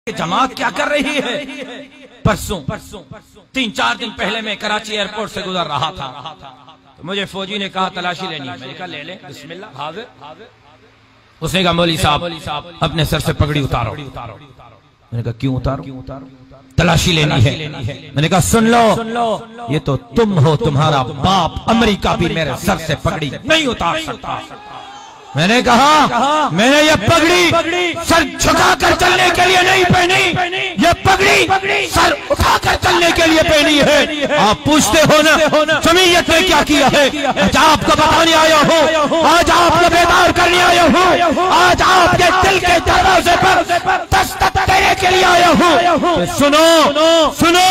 जमात क्या कर रही है। परसों 3-4 दिन पहले मैं कराची एयरपोर्ट से गुजर रहा था, तो मुझे फौजी ने कहा तलाशी लेनी है। मैंने कहा ले लें, बिस्मिल्लाह। हाजिर। उसने कहा मौलवी साहब अपने सर से पगड़ी उतारो। मैंने कहा क्यों उतारो? तलाशी लेनी है। मैंने कहा सुन लो, ये तो तुम हो, तुम्हारा बाप अमेरिका भी मेरे सर से पगड़ी नहीं उतार सकता। मैंने कहा मैंने ये पगड़ी सर झुकाकर चलने के लिए नहीं पहनी, ये पगड़ी सर उठाकर चलने के लिए पहनी है। आप पूछते हो ना जमीयत ने क्या किया है? आज आपको बताने आया हूँ, आज आपको बेदार करने आया हूँ, आज आपके दिल के दरवाजे पर दस्तक देने के लिए आया हूँ। तो सुनो सुनो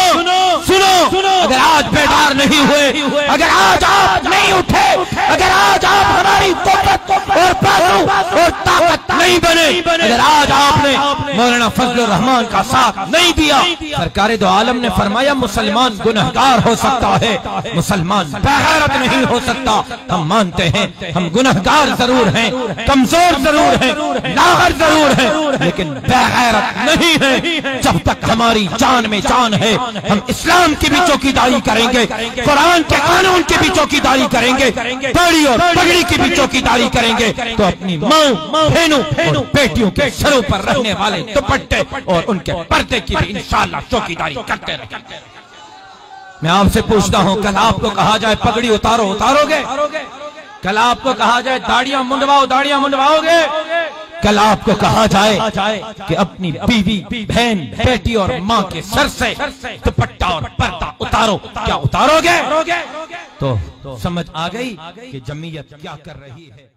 सुनो, अगर आज बेदार नहीं हुए, अगर आज आप नहीं उठे, अगर आज आप हमारी कुव्वत और बाजू और ताकत नहीं बने, अगर आज आपने मौलाना फजलुर रहमान का साथ नहीं दिया, सरकार दो आलम ने फरमाया मुसलमान गुनहगार हो सकता है, मुसलमान बेगैरत नहीं हो सकता। हम मानते हैं हम गुनहगार जरूर हैं, कमजोर जरूर हैं, नागर जरूर हैं, लेकिन बेगैरत नहीं है। जब तक हमारी जान में जान है, हम इस्लाम की भी चौकीदारी करेंगे, कुरान के कानून की भी चौकीदारी करेंगे, दाढ़ी और पगड़ी की भी चौकीदारी करेंगे। तो अपनी माँ, बहनों और बेटियों के सरों पर रहने वाले दुपट्टे और उनके पर्दे की भी इंशाअल्लाह चौकीदारी करते रहेंगे। मैं आपसे पूछता हूँ, कल आपको कहा जाए पगड़ी उतारो, उतारोगे? कल आपको कहा जाए दाढ़ियां मुंडवाओ, दाढ़ियां मुंडवाओगे? कल आपको कहा जाए कि अपनी बीवी, बहन, बेटी और माँ के सर से दुपट्टा और पर्दा उतारो, क्या उतारोगे? तो समझ आ गई कि जमीयत क्या कर रही है।